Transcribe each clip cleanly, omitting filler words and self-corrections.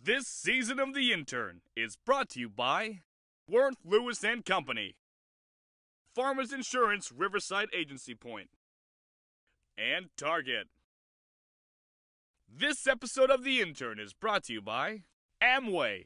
This season of The Intern is brought to you by Wurth Louis and Company, Farmers Insurance Riverside Agency Point, and Target. This episode of The Intern is brought to you by Amway.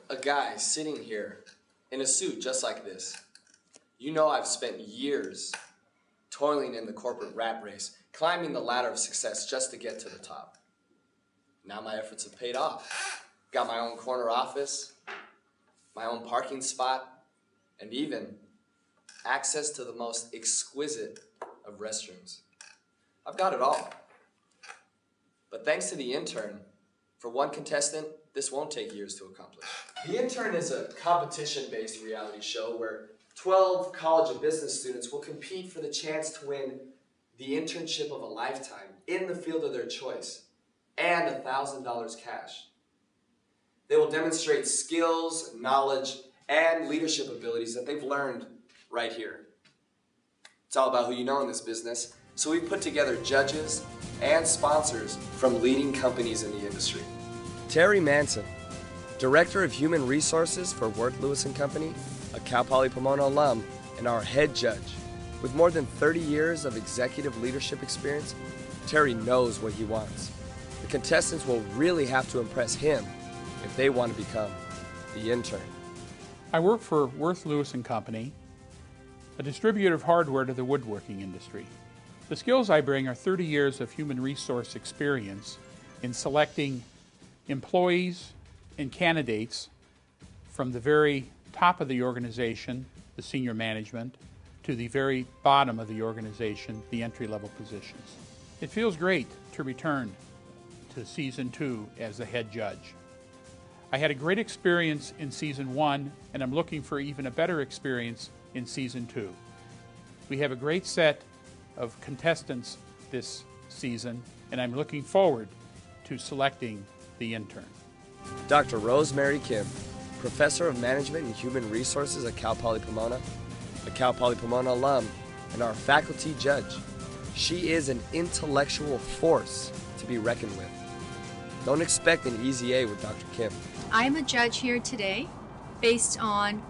A guy sitting here in a suit just like this. You know I've spent years toiling in the corporate rat race, climbing the ladder of success just to get to the top. Now my efforts have paid off. Got my own corner office, my own parking spot, and even access to the most exquisite of restrooms. I've got it all. But thanks to The Intern, for one contestant, this won't take years to accomplish. The Intern is a competition-based reality show where 12 College of Business students will compete for the chance to win the internship of a lifetime in the field of their choice and $1,000 cash. They will demonstrate skills, knowledge, and leadership abilities that they've learned right here. It's all about who you know in this business, so we've put together judges and sponsors from leading companies in the industry. Terry Manson, Director of Human Resources for Wurth Louis and Company, a Cal Poly Pomona alum, and our head judge. With more than 30 years of executive leadership experience, Terry knows what he wants. The contestants will really have to impress him if they want to become the intern. I work for Wurth Louis and Company, a distributor of hardware to the woodworking industry. The skills I bring are 30 years of human resource experience in selecting employees and candidates from the very top of the organization, the senior management, to the very bottom of the organization, the entry-level positions. It feels great to return to Season 2 as the head judge. I had a great experience in Season 1, and I'm looking for even a better experience in Season 2. We have a great set of contestants this season, and I'm looking forward to selecting the intern. Dr. Rosemary Kim, Professor of Management and Human Resources at Cal Poly Pomona, a Cal Poly Pomona alum, and our faculty judge. She is an intellectual force to be reckoned with. Don't expect an easy A with Dr. Kim. I'm a judge here today based on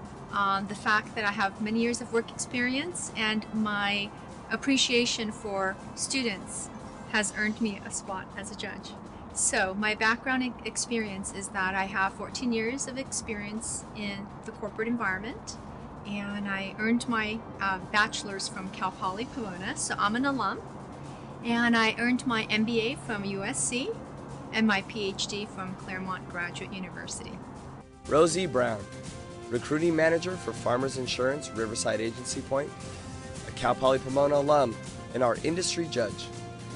the fact that I have many years of work experience, and my appreciation for students has earned me a spot as a judge. So my background experience is that I have 14 years of experience in the corporate environment, and I earned my bachelor's from Cal Poly Pomona, so I'm an alum, and I earned my MBA from USC and my PhD from Claremont Graduate University. Rozi Brown, Recruiting Manager for Farmers Insurance Riverside Agency Point, a Cal Poly Pomona alum, and our industry judge.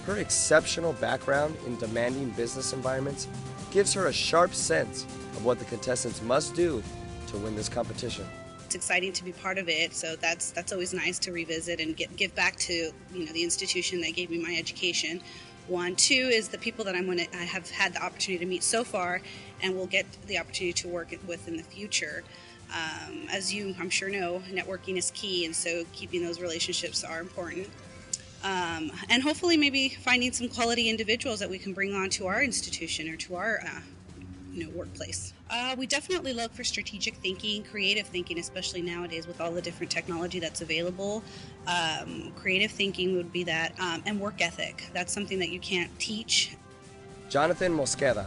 Her exceptional background in demanding business environments gives her a sharp sense of what the contestants must do to win this competition. It's exciting to be part of it, so that's always nice to revisit and give back to the institution that gave me my education. One, two is the people that I have had the opportunity to meet so far, and will get the opportunity to work with in the future. As you, I'm sure, know, networking is key, and so keeping those relationships are important. And hopefully maybe finding some quality individuals that we can bring on to our institution or to our workplace. We definitely look for strategic thinking, creative thinking, especially nowadays with all the different technology that's available. Creative thinking would be that, and work ethic. That's something that you can't teach. Jonathon Mosqueda,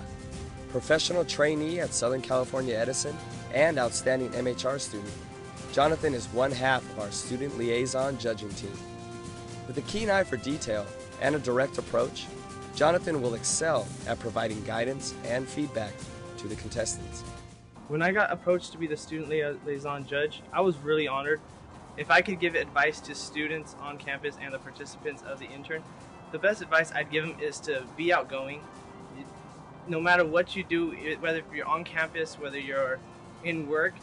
professional trainee at Southern California Edison and outstanding MHR student. Jonathon is one half of our student liaison judging team. With a keen eye for detail and a direct approach, Jonathon will excel at providing guidance and feedback to the contestants. When I got approached to be the student liaison judge, I was really honored. If I could give advice to students on campus and the participants of the intern, the best advice I'd give them is to be outgoing. No matter what you do, whether you're on campus, whether you're in work,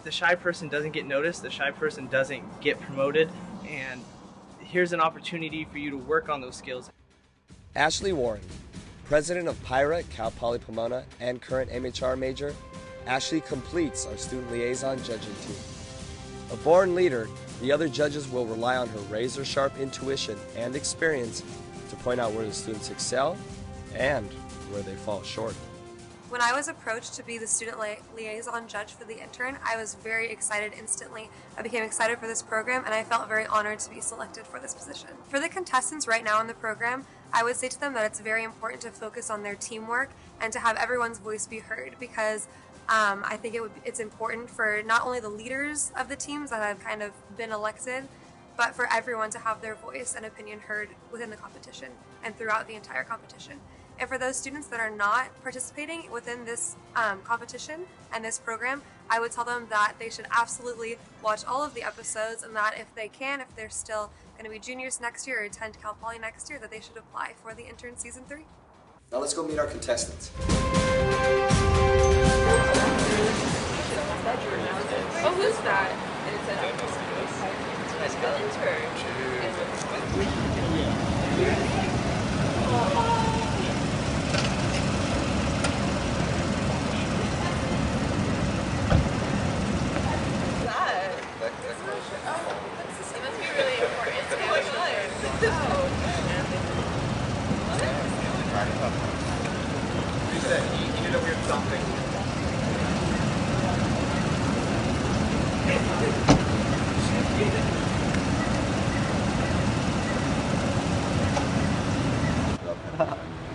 the shy person doesn't get noticed, the shy person doesn't get promoted, and here's an opportunity for you to work on those skills. Ashley Warren, president of PIRA at Cal Poly Pomona and current MHR major, Ashley completes our student liaison judging team. A born leader, the other judges will rely on her razor-sharp intuition and experience to point out where the students excel and where they fall short. When I was approached to be the student liaison judge for the intern, I was very excited instantly. I became excited for this program and I felt very honored to be selected for this position. For the contestants right now in the program, I would say to them that it's very important to focus on their teamwork and to have everyone's voice be heard, because I think it's important for not only the leaders of the teams that have kind of been elected, but for everyone to have their voice and opinion heard within the competition and throughout the entire competition. And for those students that are not participating within this competition and this program, I would tell them that they should absolutely watch all of the episodes, and that if they can, if they're still going to be juniors next year or attend Cal Poly next year, that they should apply for the intern season 3. Now let's go meet our contestants. Oh, who's that? It's an intern.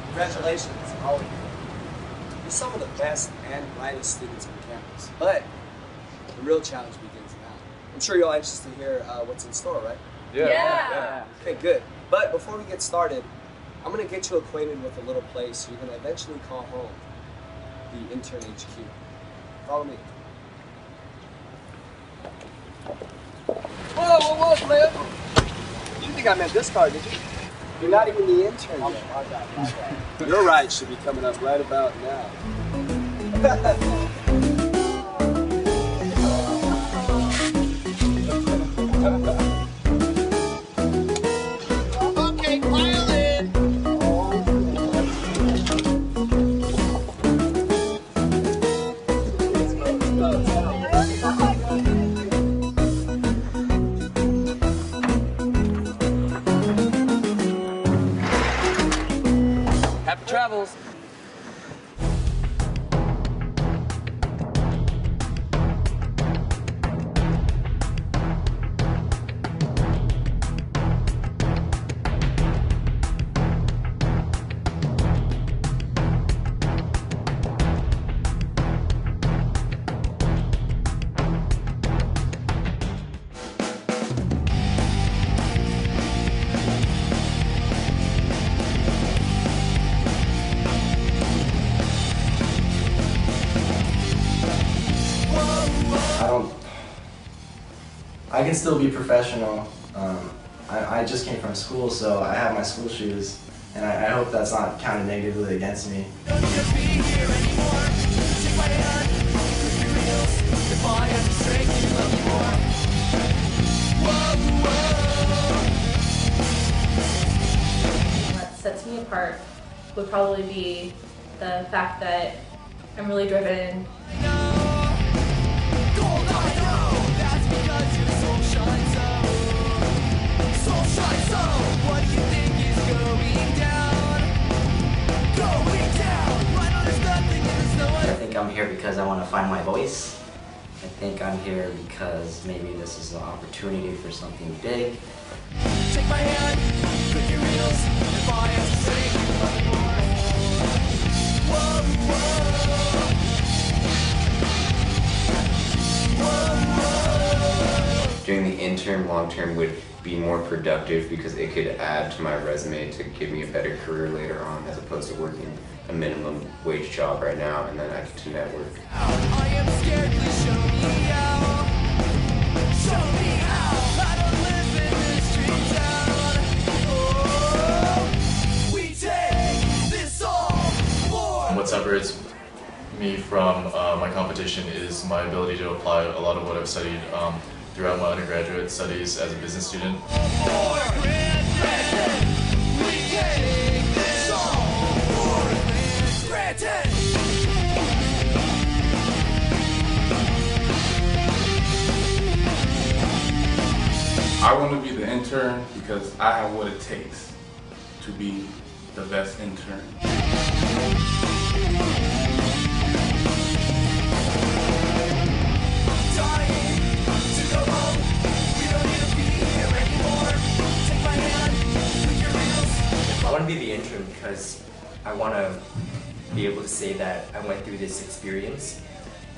Congratulations, all of you. You're some of the best and brightest students on campus. But the real challenge begins now. I'm sure you're all anxious to hear what's in store, right? Yeah. Okay, good. But before we get started, I'm going to get you acquainted with a little place you're going to eventually call home, the Intern HQ. Follow me. Whoa, man. You didn't think I meant this car, did you? You're not even the intern yet. Your ride should be coming up right about now. Okay, pile in. Happy travels. I can still be professional. I just came from school, so I have my school shoes, and I hope that's not counted negatively against me. What sets me apart would probably be the fact that I'm really driven. think I'm here because maybe this is an opportunity for something big. Take my hand, click your heels, if I have to say whoa, whoa. Whoa, whoa. Doing the intern long term would be more productive because it could add to my resume to give me a better career later on, as opposed to working a minimum wage job right now and then I get to network. I am scared, please show me how. Show me how to live in this dream town. Oh, we take this all for. What separates me from my competition is my ability to apply a lot of what I've studied throughout my undergraduate studies as a business student. I want to be the intern because I have what it takes to be the best intern. I want to be the intern because I want to be able to say that I went through this experience,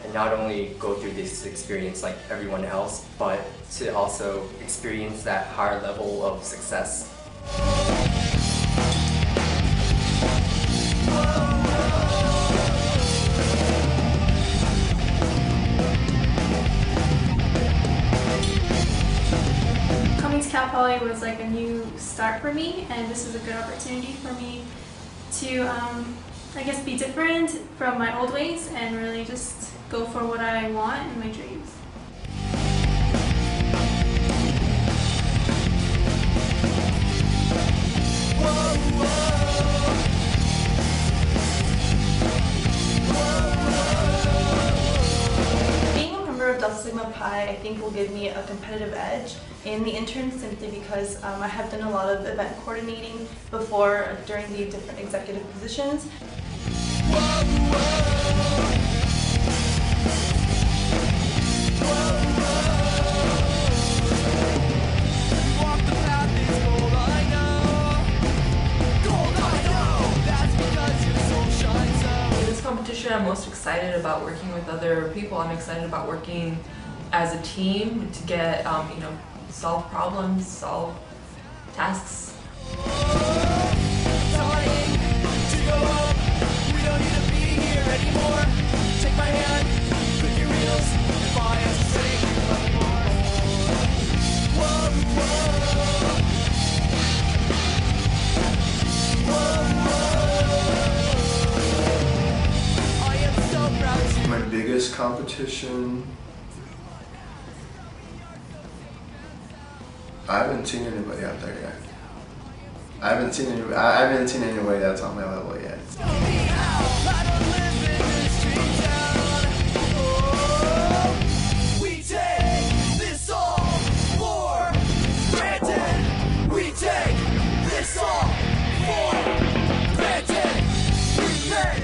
and not only go through this experience like everyone else, but to also experience that higher level of success. Coming to Cal Poly was like a new start for me, and this is a good opportunity for me to, I guess, be different from my old ways and really just go for what I want and my dreams. Being a member of Delta Sigma Pi, I think, will give me a competitive edge in the intern, simply because I have done a lot of event coordinating before during the different executive positions. This competition, I'm most excited about working with other people. I'm excited about working as a team to get, solve problems, solve tasks. My biggest competition, I haven't seen anybody out there yet. I haven't seen anybody that's on my level yet. We take this all for granted. We take this all for granted. We take.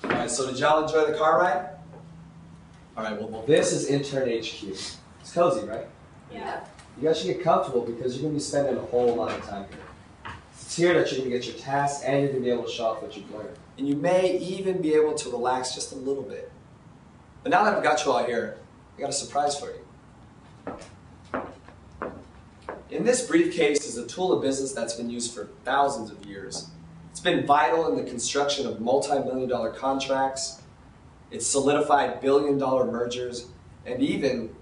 Alright, so did y'all enjoy the car ride? Alright, well this is Intern HQ. It's cozy, right? Yeah. You guys should get comfortable because you're going to be spending a whole lot of time here. It's here that you're going to get your tasks and you're going to be able to show off what you've learned. And you may even be able to relax just a little bit. But now that I've got you all here, I got a surprise for you. In this briefcase is a tool of business that's been used for thousands of years. It's been vital in the construction of multi-million-dollar contracts. It's solidified billion-dollar mergers and even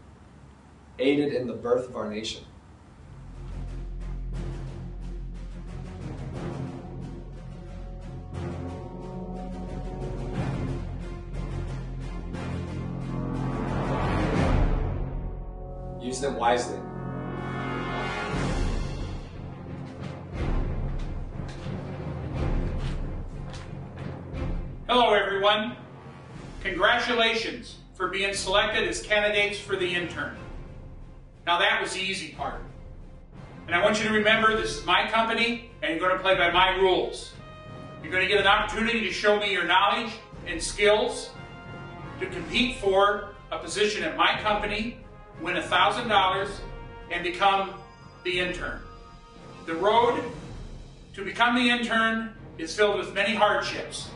aided in the birth of our nation. Use them wisely. Hello, everyone. Congratulations for being selected as candidates for the intern. Now that was the easy part. And I want you to remember this is my company and you're going to play by my rules. You're going to get an opportunity to show me your knowledge and skills to compete for a position at my company, win $1,000, and become the intern. The road to become the intern is filled with many hardships,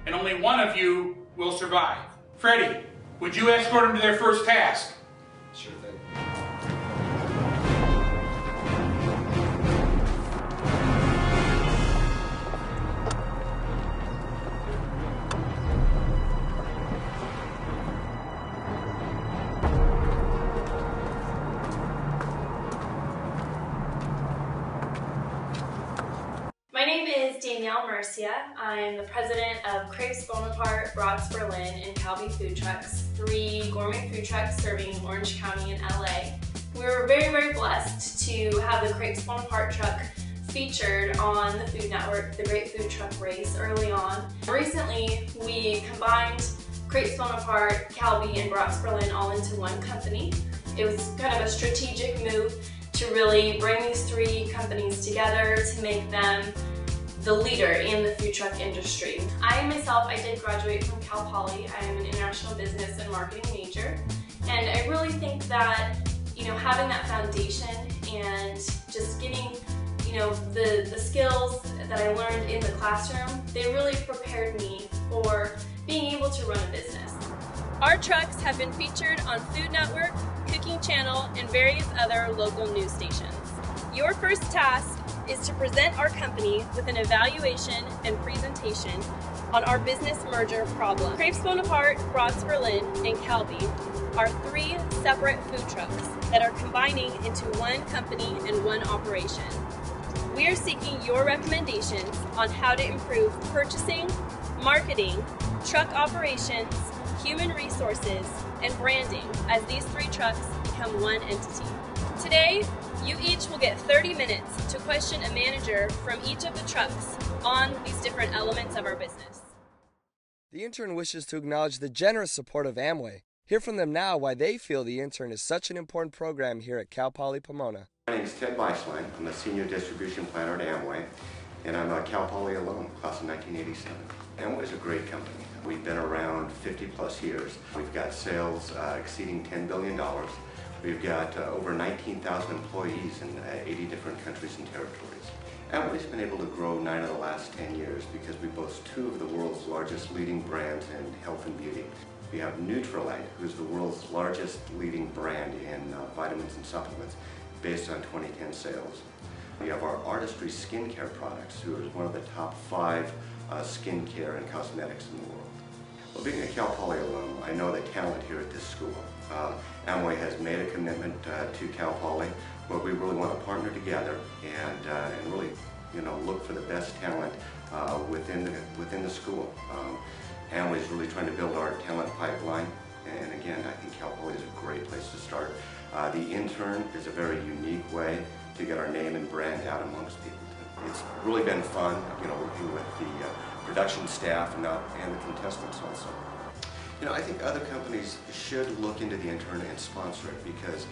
and only one of you will survive. Freddie, would you escort them to their first task? Sure thing. My name is Danielle Murcia. I'm the president of Crepes Bonaparte, Brats, Byrne, and Calvi food trucks, 3 gourmet food trucks serving Orange County and LA. We were very, very blessed to have the Crepes Bonaparte truck featured on the Food Network, the Great Food Truck Race, early on. Recently, we combined Crepes Bonaparte, Calvi, and Brats, Byrne all into one company. It was kind of a strategic move to really bring these 3 companies together to make them the leader in the food truck industry. I myself, I did graduate from Cal Poly. I am an international business and marketing major, and I really think that, you know, having that foundation and just getting, you know, the skills that I learned in the classroom, they really prepared me for being able to run a business. Our trucks have been featured on Food Network, Cooking Channel, and various other local news stations. Your first task is to present our company with an evaluation and presentation on our business merger problem. Crepes Bonaparte, Brats, Byrne, and Calvi are 3 separate food trucks that are combining into one company and one operation. We are seeking your recommendations on how to improve purchasing, marketing, truck operations, human resources, and branding as these 3 trucks become one entity. Today, you each will get 30 minutes to question a manager from each of the trucks on these different elements of our business. The intern wishes to acknowledge the generous support of Amway. Hear from them now why they feel the intern is such an important program here at Cal Poly Pomona. My name is Ted Weisslein. I'm a senior distribution planner at Amway, and I'm a Cal Poly alum, class of 1987. Amway is a great company. We've been around 50 plus years. We've got sales exceeding $10 billion. We've got over 19,000 employees in 80 different countries and territories. Amway's been able to grow 9 of the last 10 years because we boast 2 of the world's largest leading brands in health and beauty. We have Nutrilite, who's the world's largest leading brand in vitamins and supplements based on 2010 sales. We have our Artistry skincare products, who is one of the top 5 skincare and cosmetics in the world. Well, being a Cal Poly alum, I know the talent here at this school. Amway has made a commitment to Cal Poly, where we really want to partner together and really, you know, look for the best talent within the school. Amway is really trying to build our talent pipeline, and again, I think Cal Poly is a great place to start. The intern is a very unique way to get our name and brand out amongst people. It's really been fun, you know, working with the production staff and the contestants also. You know, I think other companies should look into the intern and sponsor it because,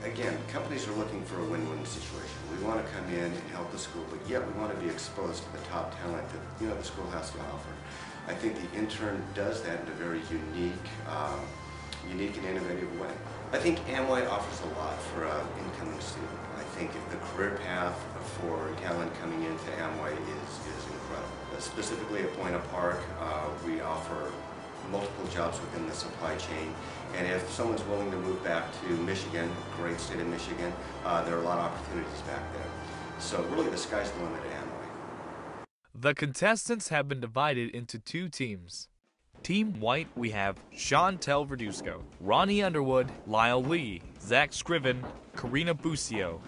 again, companies are looking for a win-win situation. We want to come in and help the school, but yet we want to be exposed to the top talent that, you know, the school has to offer. I think the intern does that in a very unique and innovative way. I think Amway offers a lot for an incoming student. I think the career path for talent coming into Amway is incredible. Specifically at Point Park, we offer multiple jobs within the supply chain, and if someone's willing to move back to Michigan, great state of Michigan, there are a lot of opportunities back there. So really the sky's the limit at Amway. The contestants have been divided into 2 teams. Team White, we have Chantel Verduzco, Ronnie Underwood, Lyle Lee, Zach Scriven, Karina Busio,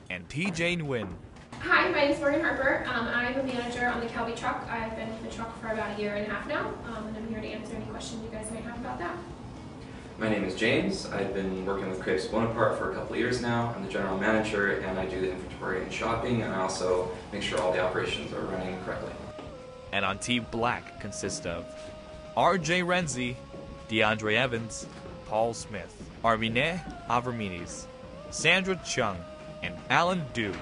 and TJ Nguyen. Hi, my name is Morgan Harper. I'm a manager on the Calvi truck. I've been in the truck for about 1.5 years now, and I'm here to answer any questions you guys might have about that. My name is James. I've been working with Crepes Bonaparte for a couple of years now. I'm the general manager, and I do the inventory and shopping, and I also make sure all the operations are running correctly. And on Team Black consists of RJ Renzi, DeAndre Evans, Paul Smith, Armine Avermides, Sandra Chung, and Alan Du.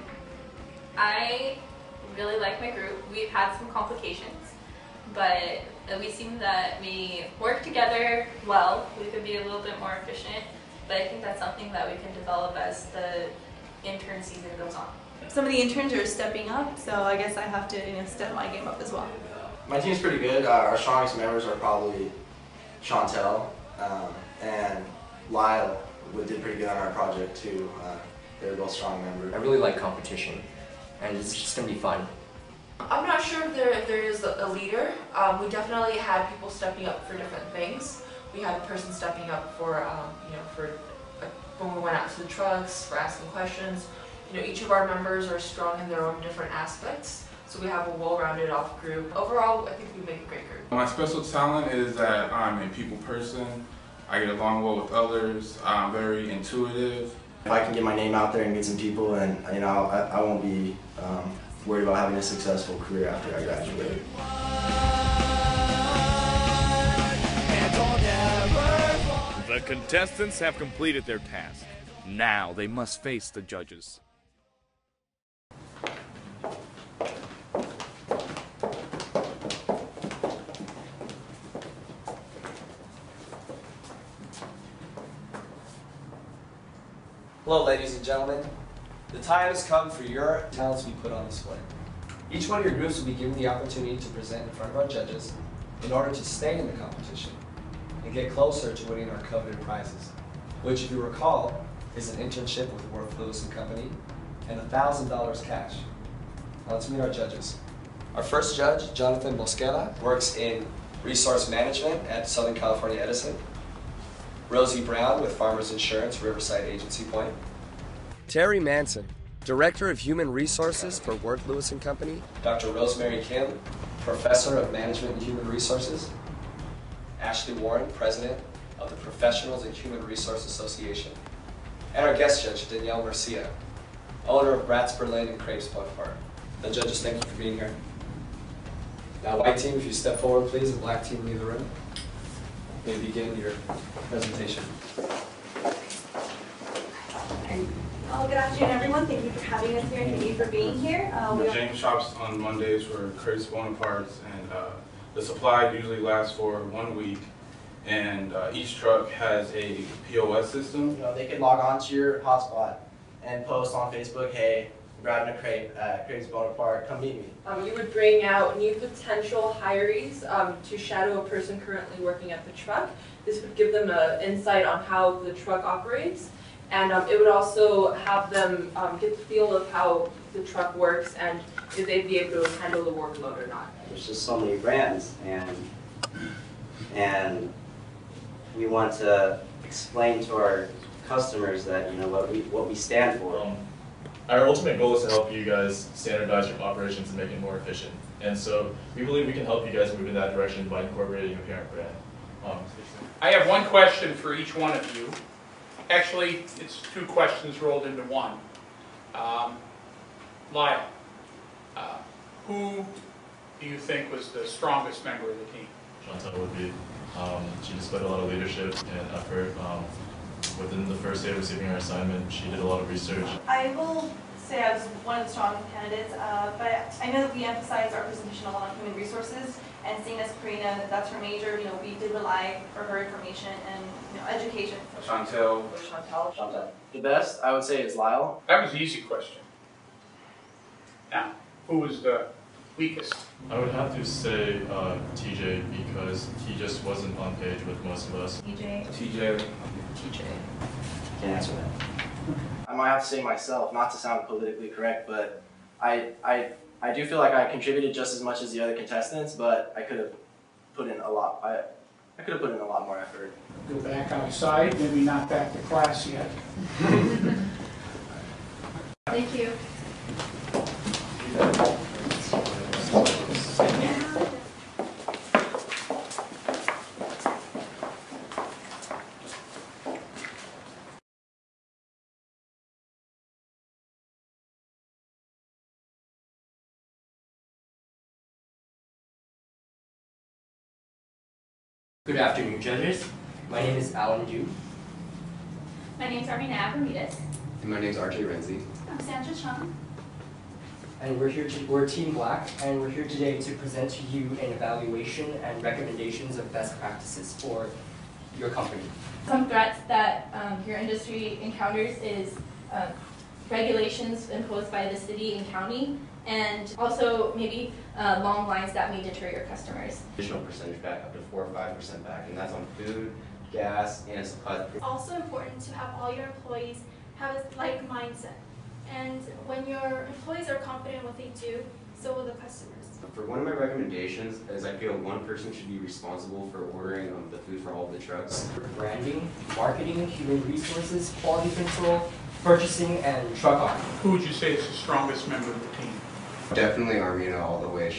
I really like my group. We've had some complications, but we seem that we work together well. We could be a little bit more efficient, but I think that's something that we can develop as the intern season goes on. Some of the interns are stepping up, so I guess I have to step my game up as well. My team's pretty good. Our strongest members are probably Chantel and Lyle. We did pretty good on our project too. They're both strong members. I really like competition, and it's just going to be fun. I'm not sure if there is a leader. We definitely had people stepping up for different things. We had a person stepping up for, when we went out to the trucks, for asking questions. Each of our members are strong in their own different aspects, so we have a well-rounded off group. Overall, I think we make a great group. My special talent is that I'm a people person. I get along well with others. I'm very intuitive. If I can get my name out there and get some people, and I won't be worried about having a successful career after I graduate. The contestants have completed their task. Now they must face the judges. Hello, ladies and gentlemen. The time has come for your talents to be put on display. Each one of your groups will be given the opportunity to present in front of our judges in order to stay in the competition and get closer to winning our coveted prizes, which, if you recall, is an internship with Wurth Louis and Company and $1,000 cash. Now let's meet our judges. Our first judge, Jonathon Mosqueda, works in resource management at Southern California Edison. Rozi Brown with Farmers Insurance, Riverside Agency Point. Terry Manson, Director of Human Resources for Wurth Louis and Company. Dr. Rosemary Kim, Professor of Management and Human Resources. Ashley Warren, President of the Professionals in Human Resource Association. And our guest judge, Danielle Murcia, owner of Brats, Byrne, and Crepes Bonaparte. The judges, thank you for being here. Now, white team, if you step forward, please, and black team, leave the room. You may begin your presentation. Good afternoon, everyone. Thank you for having us here and thank you for being here. James shops on Mondays for Crepes Bonapartes, and the supply usually lasts for 1 week. And each truck has a POS system. They can log on to your hotspot and post on Facebook, "Hey, I'm grabbing a crepe at Crepes Bonaparte. Come meet me." You would bring out new potential hirees to shadow a person currently working at the truck. This would give them an insight on how the truck operates, and it would also have them get the feel of how the truck works and if they'd be able to handle the workload or not. There's just so many brands, and we want to explain to our customers that what we stand for. Our ultimate goal is to help you guys standardize your operations and make it more efficient. And so we believe we can help you guys move in that direction by incorporating a parent brand. I have one question for each one of you. Actually, it's two questions rolled into one. Lyle, who do you think was the strongest member of the team? Chantel would be. She displayed a lot of leadership and effort. Within the first day of receiving her assignment, she did a lot of research. I will say I was one of the strong candidates, but I know that we emphasize our presentation a lot on human resources, and seeing as Karina, that's her major, we did rely for her information and education. Chantel. The best, I would say, is Lyle. That was an easy question. Now, who was the weakest? I would have to say TJ, because he just wasn't on page with most of us. TJ. Can't answer that. I might have to say myself, not to sound politically correct, but I do feel like I contributed just as much as the other contestants, but I could have put in a lot. I could have put in a lot more effort. Go back outside, maybe not back to class yet. Thank you. Good afternoon, judges. My name is Alan Dew. My name's Armina Ramirez. And my name's RJ Renzi. I'm Sandra Chung. and we're Team Black, and we're here today to present to you an evaluation and recommendations of best practices for your company. Some threats that your industry encounters is regulations imposed by the city and county, and also maybe long lines that may deter your customers. Additional percentage back, up to 4 or 5% back, and that's on food, gas, and supplies. It's also important to have all your employees have a like mindset. And when your employees are confident in what they do, so will the customers. For one of my recommendations is I feel one person should be responsible for ordering the food for all of the trucks. Branding, marketing, human resources, quality control, purchasing, and truck op. Who would you say is the strongest member of the team? Definitely Armina all the way.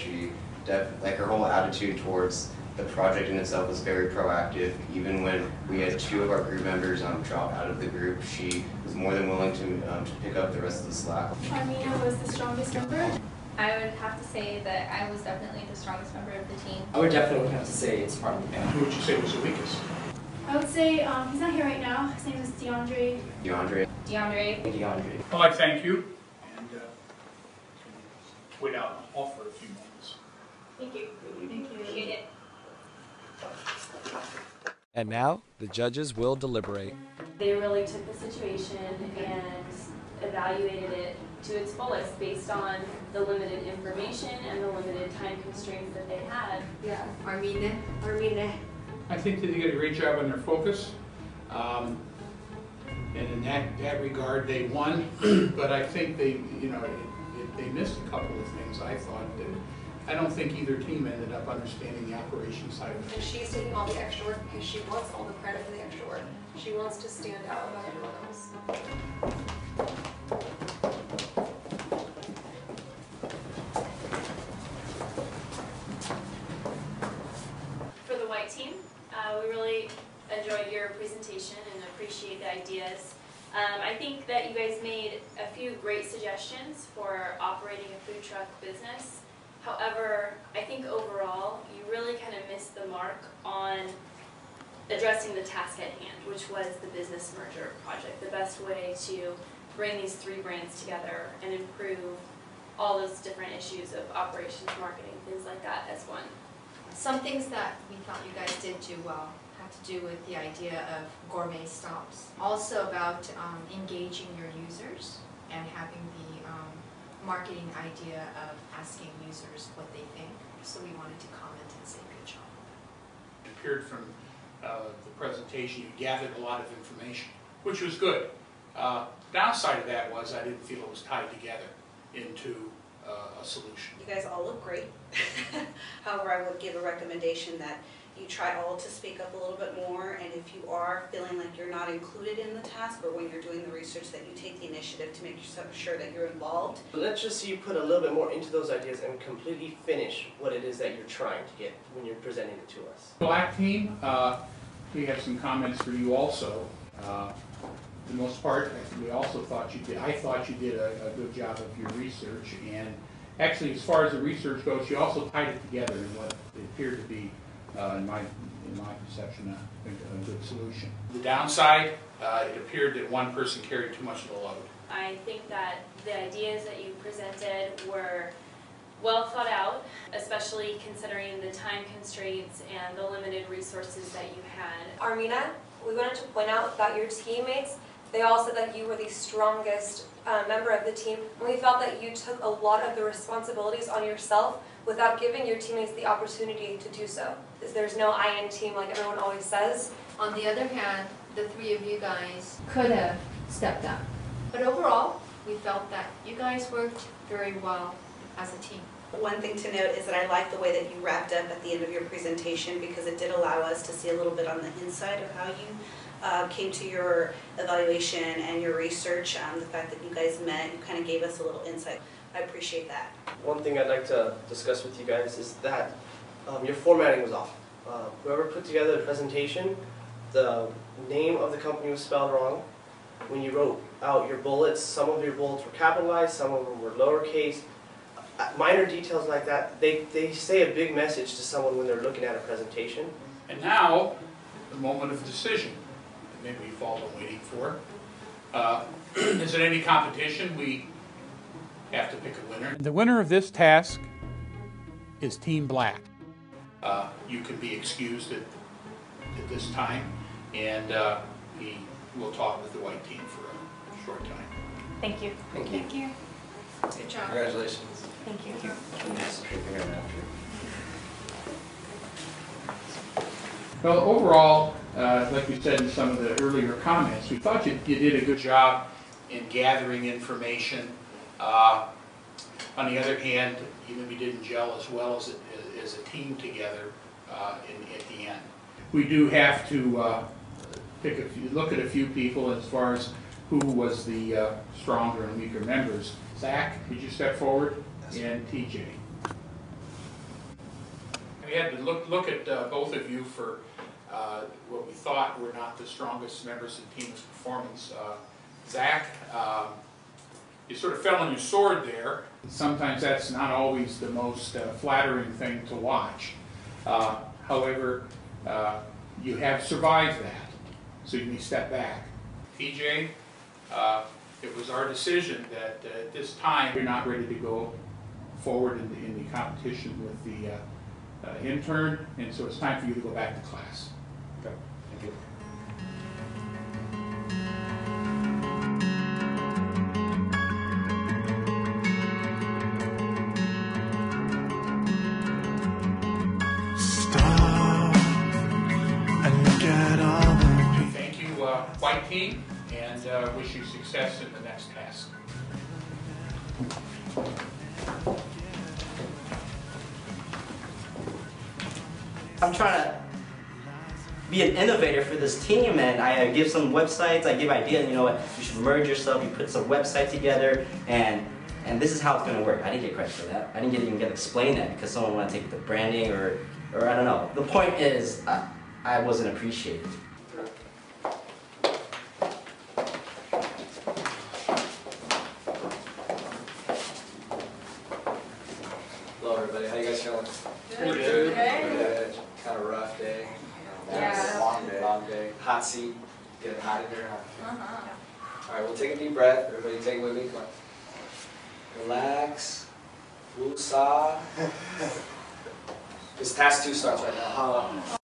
Like her whole attitude towards the project in itself was very proactive. Even when we had 2 of our group members drop out of the group, she was more than willing to pick up the rest of the slack. Armina was the strongest member. I would have to say that I was definitely the strongest member of the team. I would definitely have to say it's Armina. Who would you say was the weakest? I would say he's not here right now. His name is DeAndre. Well, I thank you, and wait out in the hall for a few moments. Thank you. Thank you. And now, the judges will deliberate. They really took the situation and evaluated it to its fullest based on the limited information and the limited time constraints that they had. Yeah, Armina. I think that they did a great job on their focus, and in that regard, they won. But I think they missed a couple of things. I thought that I don't think either team ended up understanding the operation side of it. And she's taking all the extra work because she wants all the credit for the extra work. She wants to stand out above everyone else. For the white team, we really enjoyed your presentation and appreciate the ideas. I think that you guys made a few great suggestions for operating a food truck business. However, I think overall, you really kind of missed the mark on addressing the task at hand, which was the business merger project, the best way to bring these 3 brands together and improve all those different issues of operations, marketing, things like that as one. Some things that we thought you guys did do well had to do with the idea of gourmet stops. Also about engaging your users and having the marketing idea of asking users what they think. So we wanted to comment and say good job. It appeared from the presentation, you gathered a lot of information, which was good. Downside of that was I didn't feel it was tied together into a solution. You guys all look great. However, I would give a recommendation that you try all to speak up a little bit more, and if you are feeling like you're not included in the task or when you're doing the research, that you take the initiative to make sure that you're involved. But let's just see you put a little bit more into those ideas and completely finish what it is that you're trying to get when you're presenting it to us. Black team, we have some comments for you also. For the most part, we also thought you did. I thought you did a good job of your research, and actually, as far as the research goes, you also tied it together in what it appeared to be, in my perception, a good solution. The downside, it appeared that one person carried too much of the load. I think that the ideas that you presented were well thought out, especially considering the time constraints and the limited resources that you had. Armina, we wanted to point out that your teammates, they all said that you were the strongest member of the team, and we felt that you took a lot of the responsibilities on yourself without giving your teammates the opportunity to do so. There's no I in team like everyone always says. On the other hand, the 3 of you guys could have stepped up. But overall, we felt that you guys worked very well as a team. One thing to note is that I like the way that you wrapped up at the end of your presentation, because it did allow us to see a little bit on the inside of how you came to your evaluation and your research. The fact that you guys met, you kind of gave us a little insight. I appreciate that. One thing I'd like to discuss with you guys is that your formatting was off. Whoever put together the presentation, the name of the company was spelled wrong. When you wrote out your bullets, some of your bullets were capitalized, some of them were lowercase. Minor details like that, they say a big message to someone when they're looking at a presentation. And now, the moment of decision. Maybe we've all been waiting for. Is it any competition? We have to pick a winner. The winner of this task is Team Black. You can be excused at this time, and we will talk with the white team for a short time. Thank you. Thank you. Thank you. Good job. Congratulations. Thank you. Well, overall, like we said in some of the earlier comments, we thought you did a good job in gathering information. On the other hand, even we didn't gel as well as a team together at the end. We do have to look at a few people as far as who was the stronger and weaker members. Zach, would you step forward? And TJ. We had to look at both of you for what we thought were not the strongest members of the team's performance. Zach, you sort of fell on your sword there. Sometimes that's not always the most flattering thing to watch. However, you have survived that, so you may step back. TJ, it was our decision that at this time you're not ready to go forward in the competition with the intern, and so it's time for you to go back to class. Okay. Thank you. Thank you, white team, and wish you success in the next task. I'm trying to be an innovator for this team, and I give some websites, I give ideas, you know what, you should merge yourself, you put some website together, and this is how it's going to work. I didn't get credit for that. I didn't even get to explain that because someone wanted to take the branding or I don't know. The point is, I wasn't appreciated. Hello everybody, how you guys feeling? Pretty good. Good. Kind of rough day. Yeah. Long day. Hot seat. Getting hot in here, huh? Alright, we'll take a deep breath. Everybody take it with me. Come on. Relax. Woosah. This task 2 starts right now.